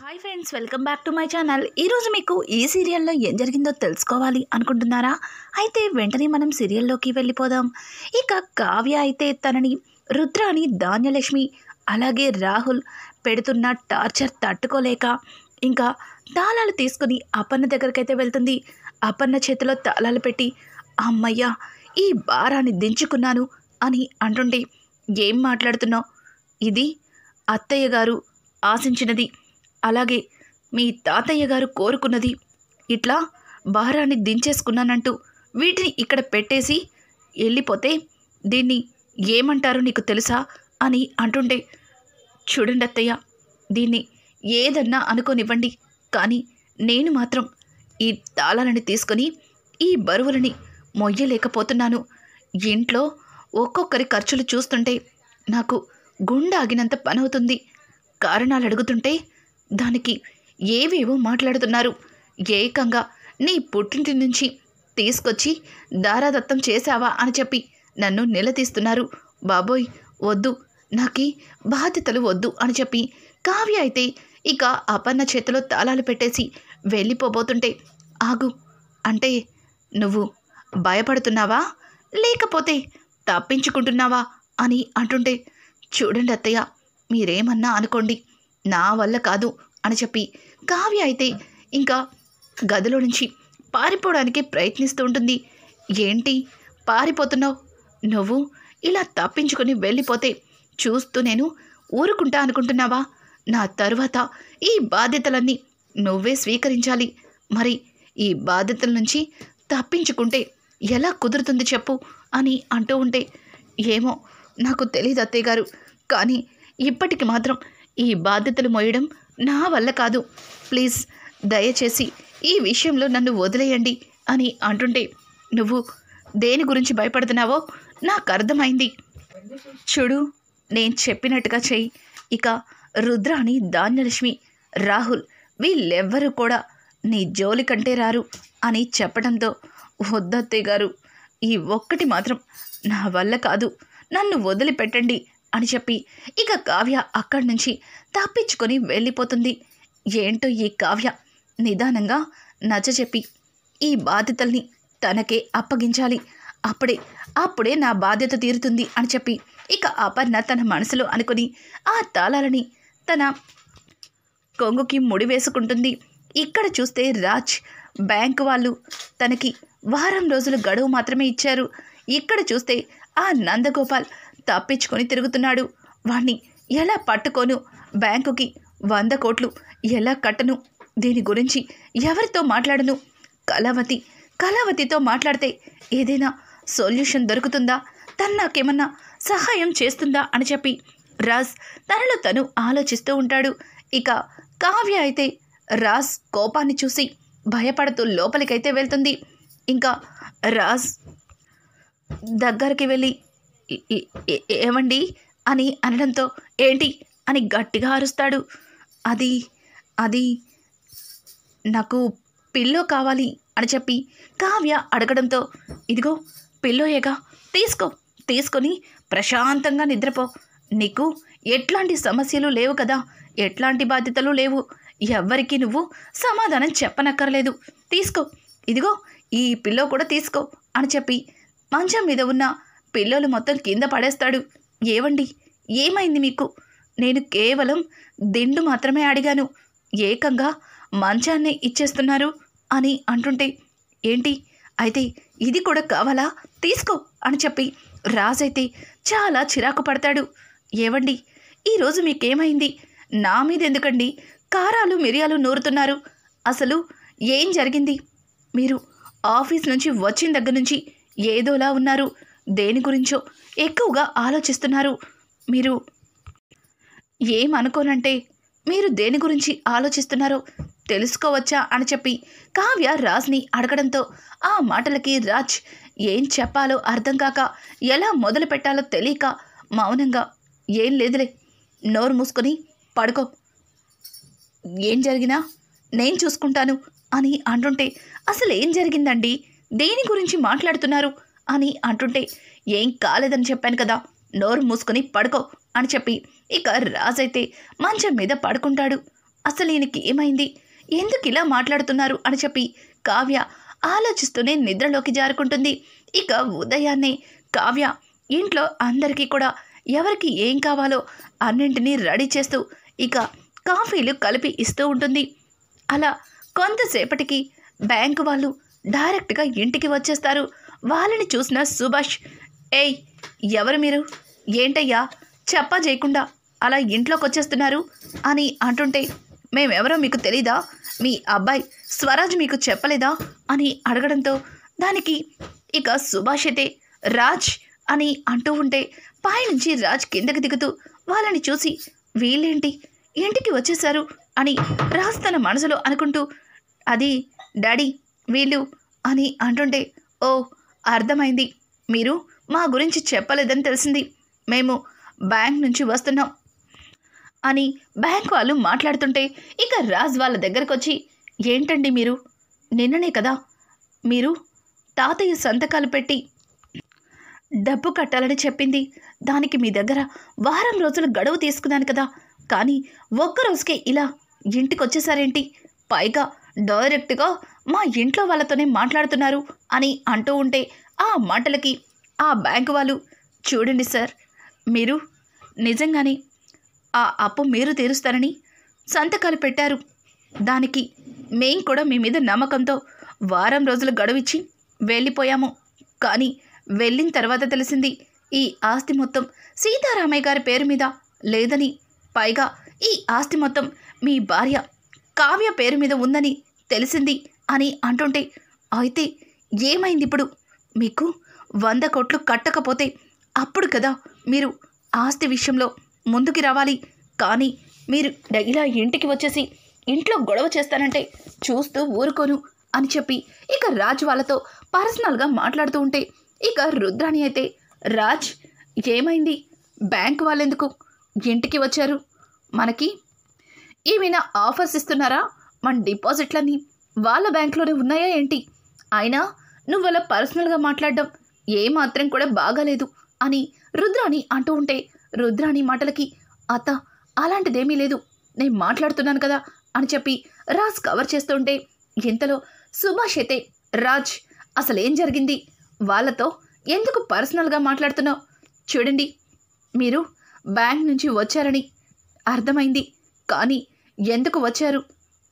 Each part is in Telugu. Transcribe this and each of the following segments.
Hi friends, welcome back to my channel. ఈరోజు మీకు ఈ సీరియల్లో ఏం జరిగిందో తెలుసుకోవాలి అనుకుంటున్నారా? అయితే వెంటనే మనం సీరియల్లోకి వెళ్ళిపోదాం. ఇక కావ్య అయితే తనని రుద్రాని, ధాన్యలక్ష్మి అలాగే రాహుల్ పెడుతున్న టార్చర్ తట్టుకోలేక ఇంకా తాళాలు తీసుకుని అపర్ణ దగ్గరకైతే వెళ్తుంది. అపర్ణ చేతిలో తాళాలు పెట్టి అమ్మయ్య ఈ భారాన్ని దించుకున్నాను అని అంటుంటే, ఏం మాట్లాడుతున్నావు? ఇది అత్తయ్య గారు ఆశించినది, అలాగే మీ తాతయ్య గారు కోరుకున్నది. ఇట్లా భారాన్ని దించేసుకున్నానంటూ వీటిని ఇక్కడ పెట్టేసి వెళ్ళిపోతే దీన్ని ఏమంటారో నీకు తెలుసా అని అంటుంటే, చూడండి అత్తయ్య, దీన్ని ఏదన్నా అనుకోనివ్వండి, కానీ నేను మాత్రం ఈ తాళాలని తీసుకొని ఈ బరువులని మొయ్యలేకపోతున్నాను. ఇంట్లో ఒక్కొక్కరి ఖర్చులు చూస్తుంటే నాకు గుండె ఆగినంత పనవుతుంది. కారణాలు అడుగుతుంటే దానికి ఏవేవో మాట్లాడుతున్నారు. ఏకంగా నీ పుట్టింటి నుంచి తీసుకొచ్చి దారాదత్తం చేశావా అని చెప్పి నన్ను నిలదీస్తున్నారు. బాబోయ్ వద్దు, నాకీ బాధ్యతలు వద్దు అని చెప్పి కావ్య అయితే ఇక అపర్ణ చేతిలో తాళాలు పెట్టేసి వెళ్ళిపోబోతుంటే, ఆగు, అంటే నువ్వు భయపడుతున్నావా లేకపోతే తప్పించుకుంటున్నావా అని అంటుంటే, చూడండి అత్తయ్య, మీరేమన్నా అనుకోండి, నా వల్ల కాదు అని చెప్పి కావ్య అయితే ఇంకా గదిలో నుంచి పారిపోవడానికి ప్రయత్నిస్తూ ఉంటుంది. ఏంటి పారిపోతున్నావు? నువ్వు ఇలా తప్పించుకొని వెళ్ళిపోతే చూస్తూ నేను ఊరుకుంటా అనుకుంటున్నావా? నా తరువాత ఈ బాధ్యతలన్నీ నువ్వే స్వీకరించాలి. మరి ఈ బాధ్యతల నుంచి తప్పించుకుంటే ఎలా కుదురుతుంది చెప్పు అని అంటూ ఉంటే, ఏమో నాకు తెలియదు అత్తయ్య గారు, కానీ ఇప్పటికి మాత్రం ఈ బాధ్యతలు మోయడం నా వల్ల కాదు. ప్లీజ్ దయచేసి ఈ విషయంలో నన్ను వదిలేయండి అని అంటుంటే, నువ్వు దేని గురించి భయపడుతున్నావో నాకు అర్థమైంది. చూడు, నేను చెప్పినట్టుగా చెయ్యి. ఇక రుద్రాని, ధాన్యలక్ష్మి, రాహుల్ వీళ్ళెవ్వరూ కూడా నీ జోలి కంటే రారు అని చెప్పడంతో, వద్దత్తయ్య గారు, ఈ ఒక్కటి మాత్రం నా వల్ల కాదు, నన్ను వదిలిపెట్టండి అని చెప్పి ఇక కావ్య అక్కడి నుంచి తప్పించుకొని వెళ్ళిపోతుంది. ఏంటో ఈ కావ్య నిదానంగా నచ్చచెప్పి ఈ బాధ్యతల్ని తనకే అప్పగించాలి, అప్పుడే నా బాధ్యత తీరుతుంది అని చెప్పి ఇక అపర్ణ తన మనసులో అనుకుని ఆ తాళాలని తన కొంగుకి ముడివేసుకుంటుంది. ఇక్కడ చూస్తే రాజ్ బ్యాంకు వాళ్ళు తనకి వారం రోజులు గడువు మాత్రమే ఇచ్చారు. ఇక్కడ చూస్తే ఆ నందగోపాల్ తప్పించుకొని తిరుగుతున్నాడు. వాణ్ణి ఎలా పట్టుకోను, బ్యాంకుకి 100 కోట్లు ఎలా కట్టను, దీని గురించి ఎవరితో మాట్లాడను, కళావతితో మాట్లాడితే ఏదైనా సొల్యూషన్ దొరుకుతుందా, తను నాకేమన్నా సహాయం చేస్తుందా అని చెప్పి రాజ్ తనలో తను ఆలోచిస్తూ ఉంటాడు. ఇక కావ్య అయితే రాజ్ కోపాన్ని చూసి భయపడుతూ లోపలికైతే వెళ్తుంది. ఇంకా రాజ్ దగ్గరికి వెళ్ళి ఏమండి అని అనడంతో, ఏంటి అని గట్టిగా అరుస్తాడు. అది నాకు పిల్లో కావాలి అని చెప్పి కావ్య అడగడంతో, ఇదిగో పిల్లోయేగా, తీసుకొని ప్రశాంతంగా నిద్రపో. నీకు ఎట్లాంటి సమస్యలు లేవు కదా, ఎట్లాంటి బాధ్యతలు లేవు, ఎవ్వరికి నువ్వు సమాధానం చెప్పనక్కర్లేదు, తీసుకో, ఇదిగో ఈ పిల్లో కూడా తీసుకో అని చెప్పి మంచం మీద ఉన్న పిల్లలు మొత్తం కింద పడేస్తాడు. ఏవండి, ఏమైంది మీకు? నేను కేవలం దిండు మాత్రమే అడిగాను, ఏకంగా మంచాన్ని ఇచ్చేస్తున్నారు అని అంటుంటే, ఏంటి అయితే ఇది కూడా కావాలా, తీసుకో అని చెప్పి రాజైతే చాలా చిరాకు పడతాడు. ఏవండి, ఈరోజు మీకేమైంది? నా మీద ఎందుకండి కారాలు మిరియాలు నూరుతున్నారు? అసలు ఏం జరిగింది? మీరు ఆఫీస్ నుంచి వచ్చిన దగ్గర నుంచి ఏదోలా ఉన్నారు, దేని గురించో ఎక్కువగా ఆలోచిస్తున్నారు. మీరు ఏమనుకోనంటే మీరు దేని గురించి ఆలోచిస్తున్నారో తెలుసుకోవచ్చా అని చెప్పి కావ్య రాజ్ని అడగడంతో, ఆ మాటలకి రాజ్ ఏం చెప్పాలో అర్థం కాక, ఎలా మొదలు పెట్టాలో తెలియక మౌనంగా, ఏం లేదులే, నోరు మూసుకొని పడుకో, ఏం జరిగినా నేను చూసుకుంటాను అని అంటుంటే, అసలు ఏం జరిగిందండి, దేని గురించి మాట్లాడుతున్నారు అని అంటుంటే, ఏం కాలేదని చెప్పాను కదా, నోరు మూసుకొని పడుకో అని చెప్పి ఇక రాజైతే మంచం మీద పడుకుంటాడు. అసలు ఈయనకి ఏమైంది, ఎందుకు ఇలా మాట్లాడుతున్నారు అని చెప్పి కావ్య ఆలోచిస్తూనే నిద్రలోకి జారుకుంటుంది. ఇక ఉదయాన్నే కావ్య ఇంట్లో అందరికీ కూడా ఎవరికి ఏం కావాలో అన్నింటినీ రెడీ చేస్తూ ఇక కాఫీలు కలిపి ఇస్తూ ఉంటుంది. అలా కొంతసేపటికి బ్యాంకు వాళ్ళు డైరెక్ట్గా ఇంటికి వచ్చేస్తారు. వాళ్ళని చూసిన సుభాష్, ఏయ్ ఎవరు మీరు, ఏంటయ్యా చెప్పా చేయకుండా అలా ఇంట్లోకి వచ్చేస్తున్నారు అని అంటుంటే, మేమెవరో మీకు తెలీదా, మీ అబ్బాయి స్వరాజ్ మీకు చెప్పలేదా అని అడగడంతో దానికి ఇక సుభాష్ అయితే రాజ్ అని అంటూ ఉంటే పైనుంచి రాజ్ కిందకి దిగుతూ వాళ్ళని చూసి వీళ్ళేంటి ఇంటికి వచ్చేశారు అని రాజ్ తన మనసులో అనుకుంటూ, అది డాడీ వీళ్ళు అని అంటుంటే, ఓ అర్థమైంది, మీరు మా గురించి చెప్పలేదని తెలిసింది, మేము బ్యాంక్ నుంచి వస్తున్నాం అని బ్యాంక్ వాళ్ళు మాట్లాడుతుంటే ఇక రాజ్ వాళ్ళ దగ్గరకు వచ్చి, ఏంటండి మీరు, నిన్ననే కదా మీరు తాతయ్య సంతకాలు పెట్టి డబ్బు కట్టాలని చెప్పింది, దానికి మీ దగ్గర వారం రోజులు గడువు తీసుకున్నాను కదా, కానీ ఒక్కరోజుకే ఇలా ఇంటికి వచ్చేసారేంటి, పైగా డైరెక్ట్గా మా ఇంట్లో వాళ్ళతోనే మాట్లాడుతున్నారు అని అంటూ ఉంటే ఆ మాటలకి ఆ బ్యాంకు వాళ్ళు, చూడండి సార్, మీరు నిజంగానే ఆ అప్పు మీరు తీరుస్తారని సంతకాలు పెట్టారు, దానికి మేం కూడా మీ మీద నమ్మకంతో వారం రోజులు గడువిచ్చి వెళ్ళిపోయాము, కానీ వెళ్ళిన తర్వాత తెలిసింది ఈ ఆస్తి మొత్తం సీతారామయ్య గారి పేరు మీద లేదని, పైగా ఈ ఆస్తి మొత్తం మీ భార్య కావ్య పేరు మీద ఉందని తెలిసింది అని అంటుంటే, అయితే ఏమైంది ఇప్పుడు, మీకు 100 కోట్లు కట్టకపోతే అప్పుడు కదా మీరు ఆస్తి విషయంలో ముందుకి రావాలి, కానీ మీరు ఇలా ఇంటికి వచ్చేసి ఇంట్లో గొడవ చేస్తానంటే చూస్తూ ఊరుకోను అని చెప్పి ఇక రాజ్ వాళ్ళతో పర్సనల్గా మాట్లాడుతూ ఉంటే ఇక రుద్రాణి అయితే, రాజ్ ఏమైంది, బ్యాంక్ వాళ్ళెందుకు ఇంటికి వచ్చారు, మనకి ఏమైనా ఆఫర్స్ ఇస్తున్నారా, మన డిపాజిట్లన్నీ వాళ్ళ బ్యాంక్లోనే ఉన్నాయా ఏంటి, అయినా నువ్వు అలా పర్సనల్గా మాట్లాడడం ఏమాత్రం కూడా బాగాలేదు అని రుద్రాణి అంటూ ఉంటే రుద్రాణి మాటలకి, అత్త అలాంటిదేమీ లేదు, నేను మాట్లాడుతున్నాను కదా అని చెప్పి రాజ్ కవర్ చేస్తుంటే ఇంతలో సుభాష్ అయితే, రాజ్ అసలేం జరిగింది, వాళ్ళతో ఎందుకు పర్సనల్గా మాట్లాడుతున్నావు, చూడండి మీరు బ్యాంక్ నుంచి వచ్చారని అర్థమైంది, కానీ ఎందుకు వచ్చారు,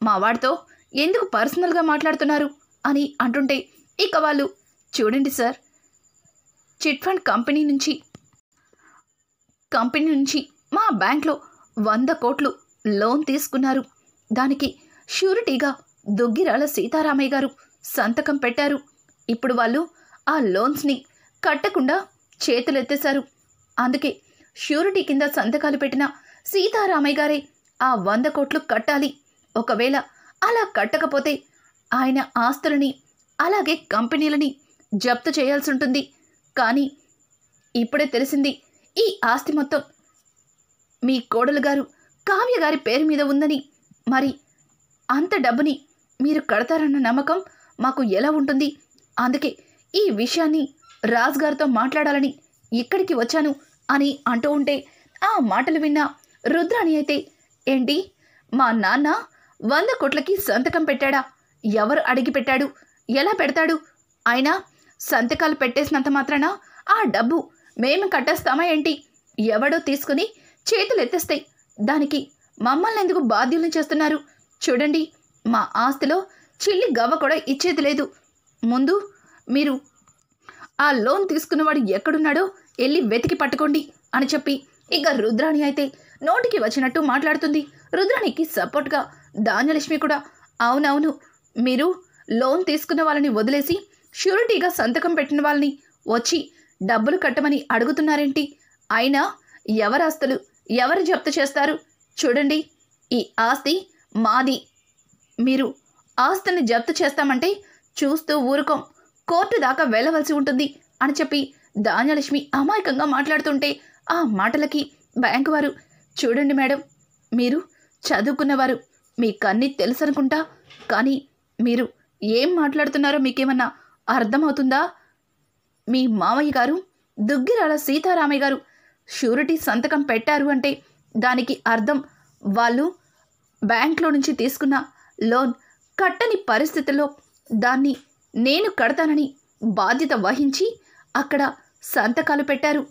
మా వాడితో ఎందుకు పర్సనల్గా మాట్లాడుతున్నారు అని అంటుంటే ఇక వాళ్ళు, చూడండి సార్, చిట్ ఫండ్ కంపెనీ నుంచి మా బ్యాంక్లో 100 కోట్లు లోన్ తీసుకున్నారు, దానికి ష్యూరిటీగా దుగ్గిరాల సీతారామయ్య గారు సంతకం పెట్టారు, ఇప్పుడు వాళ్ళు ఆ లోన్స్ని కట్టకుండా చేతులెత్తేశారు, అందుకే ష్యూరిటీ కింద సంతకాలు పెట్టిన సీతారామయ్య గారే ఆ 100 కోట్లు కట్టాలి, ఒకవేళ అలా కట్టకపోతే ఆయన ఆస్తులని అలాగే కంపెనీలని జప్తు చేయాల్సి ఉంటుంది, కానీ ఇప్పుడే తెలిసింది ఈ ఆస్తి మొత్తం మీ కోడలు గారు కావ్య గారి పేరు మీద ఉందని, మరి అంత డబ్బుని మీరు కడతారన్న నమ్మకం మాకు ఎలా ఉంటుంది, అందుకే ఈ విషయాన్ని రాజ్ గారితో మాట్లాడాలని ఇక్కడికి వచ్చాను అని అంటూ ఉంటే ఆ మాటలు విన్న రుద్రాణి అయితే, ఏంటి మా నాన్న 100 కోట్లకి సంతకం పెట్టాడా, ఎవరు అడిగి పెట్టాడు, ఎలా పెడతాడు, అయినా సంతకాలు పెట్టేసినంత మాత్రాన ఆ డబ్బు మేము కట్టేస్తామా ఏంటి, ఎవడో తీసుకుని చేతులు ఎత్తేస్తాయి, దానికి మమ్మల్ని ఎందుకు బాధ్యులను చేస్తున్నారు, చూడండి మా ఆస్తిలో చిల్లి గవ్వ కూడా ఇచ్చేది లేదు, ముందు మీరు ఆ లోన్ తీసుకున్నవాడు ఎక్కడున్నాడో వెళ్ళి వెతికి పట్టుకోండి అని చెప్పి ఇక రుద్రాణి అయితే నోటికి వచ్చినట్టు మాట్లాడుతుంది. రుద్రాణికి సపోర్ట్గా ధాన్యలక్ష్మి కూడా, అవునవును, మీరు లోన్ తీసుకున్న వాళ్ళని వదిలేసి ష్యూరిటీగా సంతకం పెట్టిన వాళ్ళని వచ్చి డబ్బులు కట్టమని అడుగుతున్నారేంటి, అయినా ఎవరి ఆస్తులు ఎవరు జప్తు చేస్తారు, చూడండి ఈ ఆస్తి మాది, మీరు ఆస్తిని జప్తు చేస్తామంటే చూస్తూ ఊరుకోం, కోర్టు దాకా వెళ్ళవలసి ఉంటుంది అని చెప్పి ధాన్యలక్ష్మి అమాయకంగా మాట్లాడుతుంటే ఆ మాటలకి బ్యాంకు వారు, చూడండి మేడం, మీరు చదువుకున్నవారు, మీకన్నీ తెలుసు అనుకుంటా, కానీ మీరు ఏం మాట్లాడుతున్నారో మీకేమన్నా అర్థమవుతుందా, మీ మామయ్య గారు దుగ్గిరాల సీతారామయ్య గారు షూరిటీ సంతకం పెట్టారు అంటే దానికి అర్థం వాళ్ళు బ్యాంక్లో నుంచి తీసుకున్న లోన్ కట్టని పరిస్థితుల్లో దాన్ని నేను కడతానని బాధ్యత వహించి అక్కడ సంతకాలు పెట్టారు.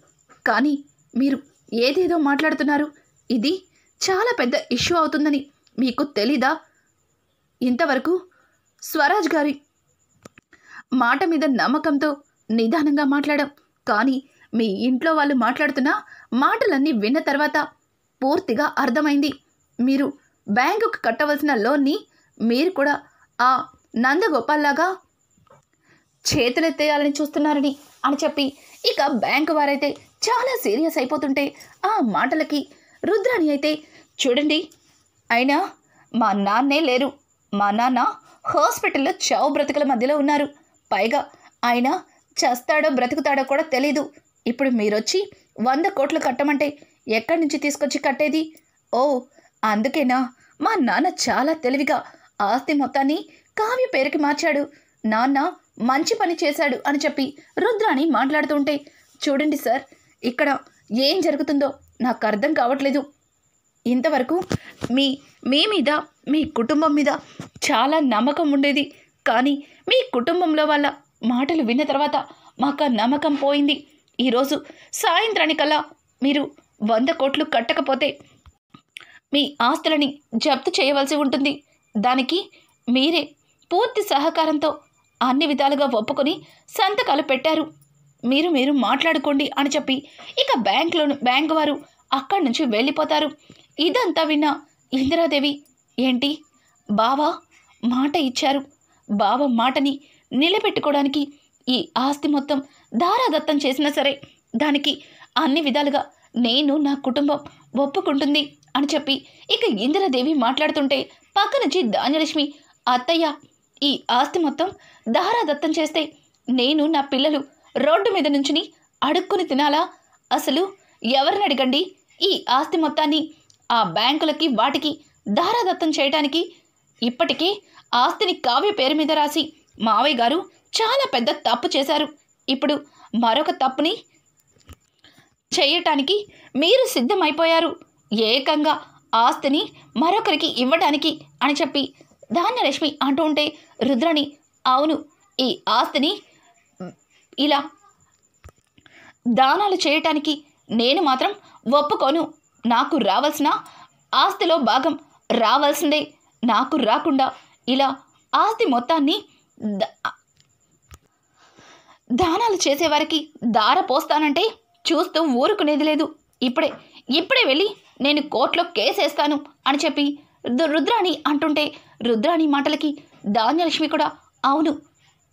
కానీ మీరు ఏదేదో మాట్లాడుతున్నారు. ఇది చాలా పెద్ద ఇష్యూ అవుతుందని మీకు తెలీదా? ఇంతవరకు స్వరాజ్ గారి మాట మీద నమ్మకంతో నిదానంగా మాట్లాడాం. కానీ మీ ఇంట్లో వాళ్ళు మాట్లాడుతున్న మాటలన్నీ విన్న తర్వాత పూర్తిగా అర్థమైంది. మీరు బ్యాంకుకు కట్టవలసిన లోన్ని మీరు కూడా ఆ నందగోపాల్లాగా చేతులెత్తేయాలని చూస్తున్నారని అని చెప్పి ఇక బ్యాంకు వారైతే చాలా సీరియస్ అయిపోతుంటే ఆ మాటలకి రుద్రాణి అయితే, చూడండి, అయినా మా నాన్నే లేరు. మా నాన్న హాస్పిటల్లో చావు బ్రతుకుల మధ్యలో ఉన్నారు. పైగా ఆయన చస్తాడో బ్రతుకుతాడో కూడా తెలీదు. ఇప్పుడు మీరొచ్చి 100 కోట్లు కట్టమంటే ఎక్కడి నుంచి తీసుకొచ్చి కట్టేది? ఓ, అందుకేనా మా నాన్న చాలా తెలివిగా ఆస్తి మొత్తాన్ని కావ్య పేరుకి మార్చాడు. నాన్న మంచి పని చేశాడు అని చెప్పి రుద్రాణి మాట్లాడుతుంటే, చూడండి సార్, ఇక్కడ ఏం జరుగుతుందో నాకు అర్థం కావట్లేదు. ఇంతవరకు మీ మీద మీ కుటుంబం మీద చాలా నమ్మకం ఉండేది. కానీ మీ కుటుంబంలో వాళ్ళ మాటలు విన్న తర్వాత మాకు ఆ నమ్మకం పోయింది. ఈరోజు సాయంత్రానికల్లా మీరు 100 కోట్లు కట్టకపోతే మీ ఆస్తులని జప్తు చేయవలసి ఉంటుంది. దానికి మీరే పూర్తి సహకారంతో అన్ని విధాలుగా ఒప్పుకొని సంతకాలు పెట్టారు. మీరు మాట్లాడుకోండి అని చెప్పి ఇక బ్యాంకు వారు అక్కడి నుంచి వెళ్ళిపోతారు. ఇదంతా విన్న ఇందిరాదేవి, ఏంటి బావ మాట ఇచ్చారు, బావ మాటని నిలబెట్టుకోవడానికి ఈ ఆస్తి మొత్తం దారాదత్తం చేసినా సరే దానికి అన్ని విధాలుగా నేను నా కుటుంబం ఒప్పుకుంటుంది అని చెప్పి ఇక ఇందిరాదేవి మాట్లాడుతుంటే పక్క నుంచి ధాన్యలక్ష్మి, అత్తయ్య, ఈ ఆస్తి మొత్తం దారాదత్తం చేస్తే నేను నా పిల్లలు రోడ్డు మీద నుంచుని అడుక్కుని తినాలా? అసలు ఎవరిని అడగండి ఈ ఆస్తి మొత్తాన్ని ఆ బ్యాంకులకి వాటికి దారాదత్తం చేయడానికి? ఇప్పటికే ఆస్తిని కావ్య పేరు మీద రాసి మావయ్య గారు చాలా పెద్ద తప్పు చేశారు. ఇప్పుడు మరొక తప్పుని చేయటానికి మీరు సిద్ధమైపోయారు. ఏకంగా ఆస్తిని మరొకరికి ఇవ్వడానికి అని చెప్పి ధాన్యలక్ష్మి అంటూ ఉంటే రుద్రాణి, అవును, ఈ ఆస్తిని ఇలా దానాలు చేయటానికి నేను మాత్రం ఒప్పుకోను. నాకు రావాల్సిన ఆస్తిలో భాగం రావాల్సిందే. నాకు రాకుండా ఇలా ఆస్తి మొత్తాన్ని దానాలు చేసేవారికి దార పోస్తానంటే చూస్తూ ఊరుకునేది లేదు. ఇప్పుడే వెళ్ళి నేను కోర్టులో కేసేస్తాను అని చెప్పి రుద్రాణి అంటుంటే రుద్రాణి మాటలకి ధాన్యలక్ష్మి కూడా, అవును,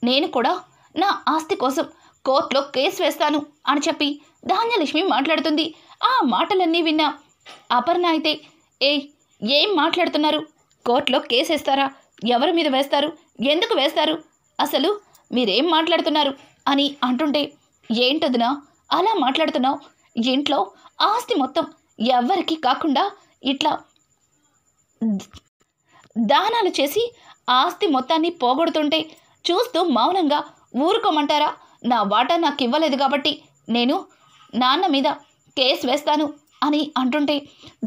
నేను కూడా నా ఆస్తి కోసం కోర్టులో కేసు వేస్తాను అని చెప్పి ధాన్యలక్ష్మి మాట్లాడుతుంది. ఆ మాటలన్నీ విన్న అపర్ణ అయితే, ఏం మాట్లాడుతున్నారు? కోర్టులో కేసేస్తారా? ఎవరి మీద వేస్తారు? ఎందుకు వేస్తారు? అసలు మీరేం మాట్లాడుతున్నారు అని అంటుంటే, ఏంటదినా అలా మాట్లాడుతున్నావు? ఇంట్లో ఆస్తి మొత్తం ఎవ్వరికి కాకుండా ఇట్లా దానాలు చేసి ఆస్తి మొత్తాన్ని పోగొడుతుంటే చూస్తూ మౌనంగా ఊరుకోమంటారా? నా వాటా నాకు ఇవ్వలేదు కాబట్టి నేను నాన్న మీద కేసు వేస్తాను అని అంటుంటే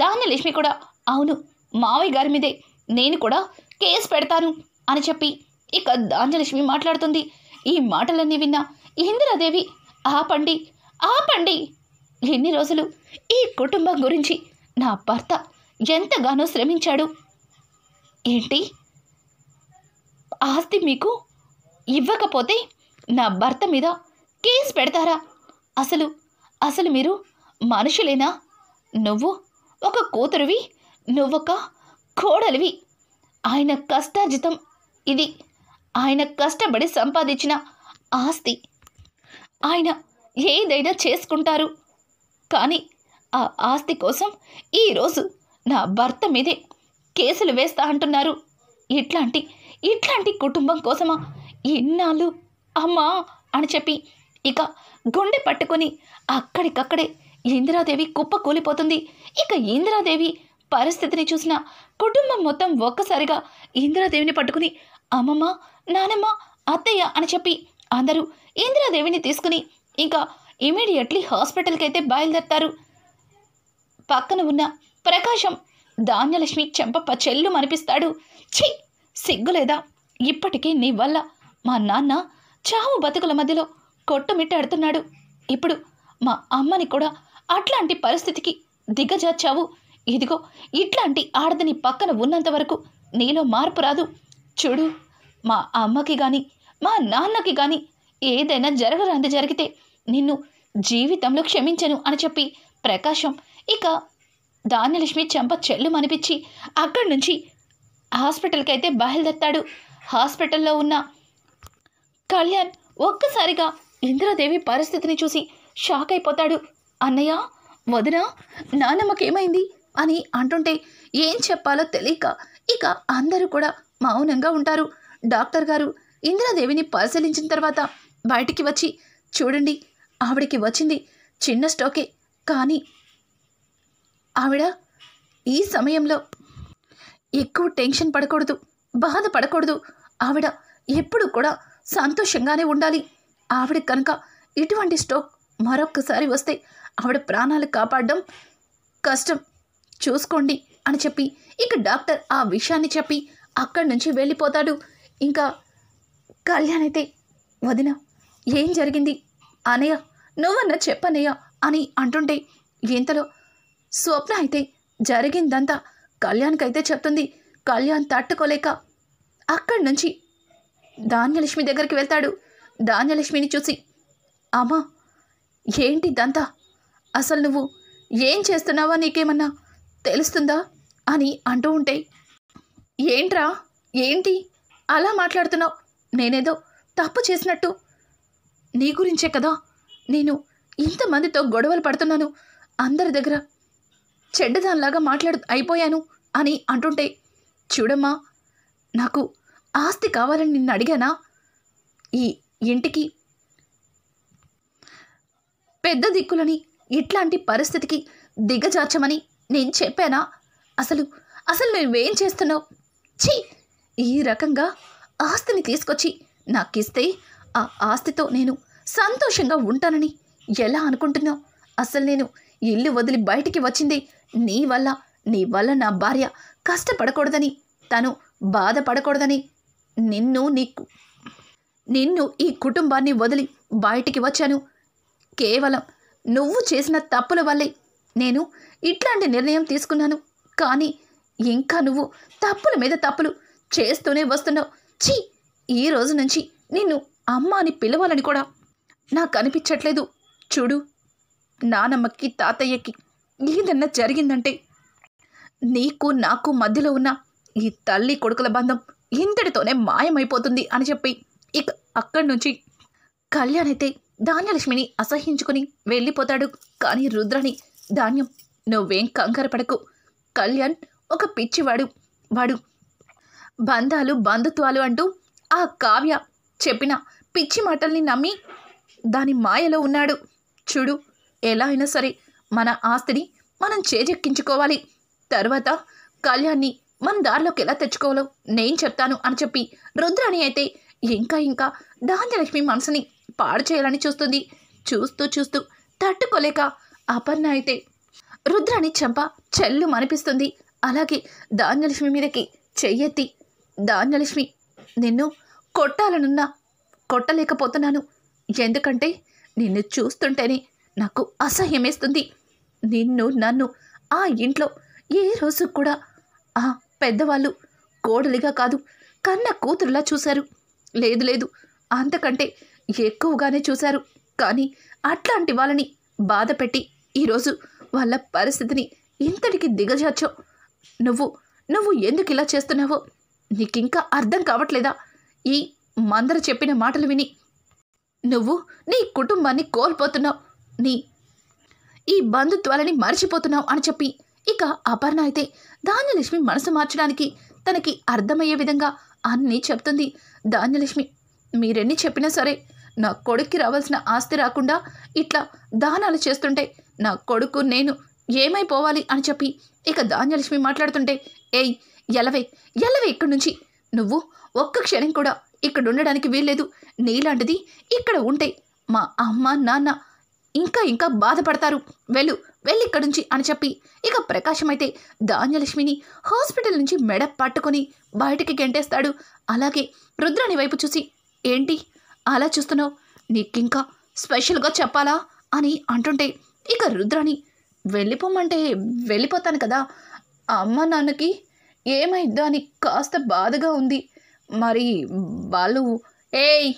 ధాన్యలక్ష్మి కూడా, అవును, మావయ్య గారి మీదే నేను కూడా కేసు పెడతాను అని చెప్పి ఇక ధాన్యలక్ష్మి మాట్లాడుతుంది. ఈ మాటలన్నీ విన్న ఇందిరాదేవి, ఆపండి, ఎన్ని రోజులు ఈ కుటుంబం గురించి నా భర్త ఎంతగానో శ్రమించాడు. ఏంటి, ఆస్తి మీకు ఇవ్వకపోతే నా భర్త మీద కేసు పెడతారా? అసలు మీరు మనుషులేనా? నువ్వు ఒక కూతురువి, నువ్వొక కోడలివి. ఆయన కష్టార్జితం ఇది. ఆయన కష్టపడి సంపాదించిన ఆస్తి. ఆయన ఏదైనా చేసుకుంటారు. కానీ ఆ ఆస్తి కోసం ఈరోజు నా భర్త మీదే కేసులు వేస్తా అంటున్నారు. ఇట్లాంటి కుటుంబం కోసమా ఇన్నాళ్ళు అమ్మా అని చెప్పి ఇక గుండె పట్టుకొని అక్కడికక్కడే ఇందిరాదేవి కుప్ప కూలిపోతుంది. ఇక ఇందిరాదేవి పరిస్థితిని చూసిన కుటుంబం మొత్తం ఒక్కసారిగా ఇందిరాదేవిని పట్టుకుని అమ్మమ్మ, నానమ్మ, అత్తయ్య అని చెప్పి అందరూ ఇందిరాదేవిని తీసుకుని ఇంకా ఇమీడియట్లీ హాస్పిటల్కి అయితే బయలుదేరతారు. పక్కన ఉన్న ప్రకాశం ధాన్యలక్ష్మి చెంప పచెల్లు మనిపిస్తాడు. ఛీ, సిగ్గులేదా? ఇప్పటికీ నీ వల్ల మా నాన్న చావు బతుకుల మధ్యలో కొట్టుమిట్టాడుతున్నాడు. ఇప్పుడు మా అమ్మని కూడా అట్లాంటి పరిస్థితికి దిగజార్చావు. ఇదిగో ఇట్లాంటి ఆడదని పక్కన ఉన్నంత వరకు నీలో మార్పు రాదు. చూడు, మా అమ్మకి కానీ మా నాన్నకి కానీ ఏదైనా జరగరాంది జరిగితే నిన్ను జీవితంలో క్షమించను అని చెప్పి ప్రకాశం ఇక ధాన్యలక్ష్మి చెంప చెల్లు మనిపించి అక్కడి నుంచి హాస్పిటల్కి అయితే బయలుదేరతాడు. హాస్పిటల్లో ఉన్న కళ్యాణ్ ఒక్కసారిగా ఇందిరాదేవి పరిస్థితిని చూసి షాక్ అయిపోతాడు. అన్నయ్య, వదిన, నాన్నమ్మకేమైంది అని అంటుంటే ఏం చెప్పాలో తెలియక ఇక అందరూ కూడా మౌనంగా ఉంటారు. డాక్టర్ గారు ఇందిరాదేవిని పరిశీలించిన తర్వాత బయటికి వచ్చి, చూడండి, ఆవిడకి వచ్చింది చిన్న స్ట్రోకే, కానీ ఆవిడ ఈ సమయంలో ఎక్కువ టెన్షన్ పడకూడదు, బాధపడకూడదు. ఆవిడ ఎప్పుడు కూడా సంతోషంగానే ఉండాలి. ఆవిడ కనుక ఇటువంటి స్ట్రోక్ మరొక్కసారి వస్తే ఆవిడ ప్రాణాలు కాపాడడం కష్టం, చూసుకోండి అని చెప్పి ఇక డాక్టర్ ఆ విషయాన్ని చెప్పి అక్కడి నుంచి వెళ్ళిపోతాడు. ఇంకా కళ్యాణ్ అయితే, వదిన, ఏం జరిగింది? అనయ్య, నువ్వన్నా చెప్పనయ్య అని అంటుంటే ఇంతలో స్వప్న అయితే జరిగిందంతా కళ్యాణ్కైతే చెప్తుంది. కళ్యాణ్ తట్టుకోలేక అక్కడి నుంచి ధాన్యలక్ష్మి దగ్గరికి వెళ్తాడు. ధాన్యలక్ష్మిని చూసి, అమ్మా, ఏంటిదంతా? అసలు నువ్వు ఏం చేస్తున్నావా, నీకేమన్నా తెలుస్తుందా అని అంటూ ఉంటే, ఏంట్రా, ఏంటి అలా మాట్లాడుతున్నావు? నేనేదో తప్పు చేసినట్టు? నీ గురించే కదా నేను ఇంతమందితో గొడవలు పడుతున్నాను, అందరి దగ్గర చెడ్డదానిలాగా అయిపోయాను అని అంటుంటే, చూడమ్మా, నాకు ఆస్తి కావాలని నిన్ను అడిగానా? ఈ ఇంటికి పెద్ద దిక్కులని ఇట్లాంటి పరిస్థితికి దిగజార్చమని నేను చెప్పానా? అసలు నువ్వేం చేస్తున్నావు? ఛీ, ఈ రకంగా ఆస్తిని తీసుకొచ్చి నాకిస్తే ఆ ఆస్తితో నేను సంతోషంగా ఉంటానని ఎలా అనుకుంటున్నావు? అసలు నేను ఇల్లు వదిలి బయటికి వచ్చింది నీ వల్ల నా భార్య కష్టపడకూడదని, తను బాధపడకూడదని నిన్ను ఈ కుటుంబాన్ని వదిలి బయటికి వచ్చాను. కేవలం నువ్వు చేసిన తప్పుల వల్లే నేను ఇట్లాంటి నిర్ణయం తీసుకున్నాను. కానీ ఇంకా నువ్వు తప్పుల మీద తప్పులు చేస్తూనే వస్తున్నావు. ఛీ, ఈ రోజు నుంచి నిన్ను అమ్మ అని పిలవాలని కూడా నాకు అనిపించట్లేదు. చూడు, నానమ్మకి తాతయ్యకి ఏదన్నా జరిగిందంటే నీకు నాకు మధ్యలో ఉన్న ఈ తల్లి కొడుకుల బంధం ఇంతటితోనే మాయమైపోతుంది అని చెప్పి ఇక అక్కడి నుంచి కళ్యాణ్ అయితే ధాన్యలక్ష్మిని అసహ్యించుకుని వెళ్ళిపోతాడు. కానీ రుద్రని, ధాన్యం, నువ్వేం కంగారు పడకు. కళ్యాణ్ ఒక పిచ్చివాడు. వాడు బంధాలు బంధుత్వాలు అంటూ ఆ కావ్య చెప్పిన పిచ్చి మాటల్ని నమ్మి దాని మాయలో ఉన్నాడు. చూడు, ఎలా అయినా సరే మన ఆస్తిని మనం చేజెక్కించుకోవాలి. తర్వాత కళ్యాణ్ని మన దారిలోకి ఎలా తెచ్చుకోవాలో నేను చెప్తాను అని చెప్పి రుద్రాణి అయితే ఇంకా ధాన్యలక్ష్మి మనసుని పాడు చేయాలని చూస్తుంది. చూస్తూ తట్టుకోలేక అపర్ణ అయితే రుద్రాణి చెంప చెల్లు మనిపిస్తుంది. అలాగే ధాన్యలక్ష్మి మీదకి చెయ్యెత్తి, ధాన్యలక్ష్మి, నిన్ను కొట్టాలనున్నా కొట్టలేకపోతున్నాను. ఎందుకంటే నిన్ను చూస్తుంటేనే నాకు అసహ్యమేస్తుంది. నన్ను ఆ ఇంట్లో ఏ రోజు కూడా ఆ పెద్దవాళ్ళు కోడలిగా కాదు, కన్న కూతురులా చూశారు. లేదు, అంతకంటే ఎక్కువగానే చూశారు. కానీ అట్లాంటి వాళ్ళని బాధ పెట్టి ఈరోజు వాళ్ళ పరిస్థితిని ఇంతటికి దిగజార్చావు. నువ్వు ఎందుకు ఇలా చేస్తున్నావో నీకింకా అర్థం కావట్లేదా? ఈ మందర చెప్పిన మాటలు విని నువ్వు నీ కుటుంబాన్ని కోల్పోతున్నావు, ఈ బంధుత్వాలని మర్చిపోతున్నావు అని చెప్పి ఇక అపర్ణ అయితే ధాన్యలక్ష్మి మనసు మార్చడానికి తనకి అర్థమయ్యే విధంగా అన్నీ చెప్తుంది. ధాన్యలక్ష్మి, మీరెన్ని చెప్పినా సరే నా కొడుక్కి రావాల్సిన ఆస్తి రాకుండా ఇట్లా దానాలు చేస్తుంటే నా కొడుకు నేను ఏమైపోవాలి అని చెప్పి ఇక ధాన్యలక్ష్మి మాట్లాడుతుంటే, ఏయ్, ఎలవే ఇక్కడి నుంచి. నువ్వు ఒక్క క్షణం కూడా ఇక్కడ ఉండడానికి వీల్లేదు. నీలాంటిది ఇక్కడ ఉంటే మా అమ్మ నాన్న ఇంకా బాధపడతారు. వెళ్ళిక్కడి నుంచి అని చెప్పి ఇక ప్రకాశం అయితే ధాన్యలక్ష్మిని హాస్పిటల్ నుంచి మెడ పట్టుకొని బయటికి గెంటేస్తాడు. అలాగే రుద్రాణి వైపు చూసి, ఏంటి అలా చూస్తున్నావు, నీకింకా స్పెషల్గా చెప్పాలా అని అంటుంటే ఇక రుద్రాణి, వెళ్ళిపోమంటే వెళ్ళిపోతాను కదా, అమ్మ నాన్నకి ఏమైద్దో అని కాస్త బాధగా ఉంది, మరి వాళ్ళు ఏయ్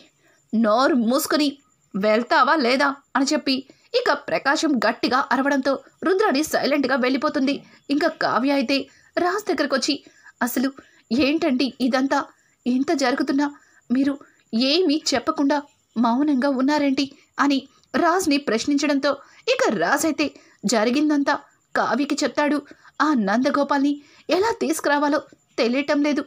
నోరు మూసుకొని వెళ్తావా లేదా అని చెప్పి ఇక ప్రకాశం గట్టిగా అరవడంతో రుద్రాణి సైలెంట్గా వెళ్ళిపోతుంది. ఇంకా కావ్య అయితే రాజ్ దగ్గరకు వచ్చి, అసలు ఏంటండి ఇదంతా, ఇంత జరుగుతున్నా మీరు ఏమీ చెప్పకుండా మౌనంగా ఉన్నారేంటి అని రాజ్ని ప్రశ్నించడంతో ఇక రాజ్ అయితే జరిగిందంతా కావ్యకి చెప్తాడు. ఆ నందగోపాల్ని ఎలా తీసుకురావాలో తెలియటం లేదు,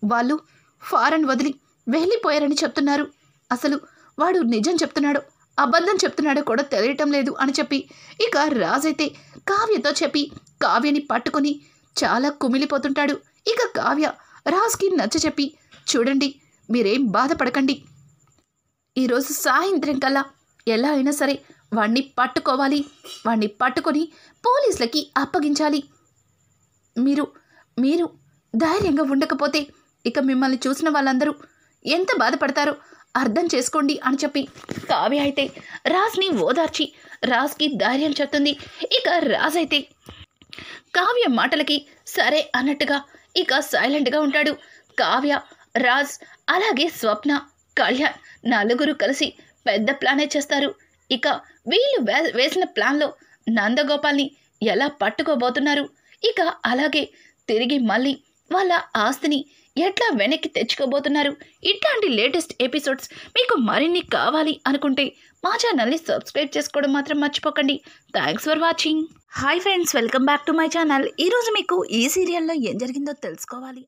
వాళ్ళు ఫారెన్ వదిలి వెళ్ళిపోయారని చెప్తున్నారు, అసలు వాడు నిజం చెప్తున్నాడో అబద్ధం చెప్తున్నాడో కూడా తెలియటం లేదు అని చెప్పి ఇక రాజైతే కావ్యతో చెప్పి కావ్యని పట్టుకొని చాలా కుమిలిపోతుంటాడు. ఇక కావ్య రాజ్కి నచ్చ చెప్పి, చూడండి మీరేం బాధపడకండి, ఈరోజు సాయంత్రం కల్లా ఎలా అయినా సరే వాణ్ణి పట్టుకోవాలి, వాణ్ణి పట్టుకొని పోలీసులకి అప్పగించాలి, మీరు ధైర్యంగా ఉండకపోతే ఇక మిమ్మల్ని చూసిన వాళ్ళందరూ ఎంత బాధపడతారో అర్థం చేసుకోండి అని చెప్పి కావ్య అయితే రాజ్ని ఓదార్చి రాజ్కి ధైర్యం చెప్తుంది. ఇక రాజ్ అయితే కావ్య మాటలకి సరే అన్నట్టుగా ఇక సైలెంట్గా ఉంటాడు. కావ్య, రాజ్ అలాగే స్వప్న, కళ్యాణ్ నలుగురు కలిసి పెద్ద ప్లానే చేస్తారు. ఇక వీళ్ళు వేసిన ప్లాన్లో నందగోపాల్ని ఎలా పట్టుకోబోతున్నారు, ఇక అలాగే తిరిగి మళ్ళీ వాళ్ళ ఆస్తిని ఎట్లా వెనక్కి తెచ్చుకోబోతున్నారు. ఇట్లాంటి లేటెస్ట్ ఎపిసోడ్స్ మీకు మరిన్ని కావాలి అనుకుంటే మా ఛానల్ని సబ్స్క్రైబ్ చేసుకోవడం మాత్రం మర్చిపోకండి. Thanks for watching. Hi friends, welcome back to my channel. ఈరోజు మీకు ఈ సీరియల్లో ఏం జరిగిందో తెలుసుకోవాలి.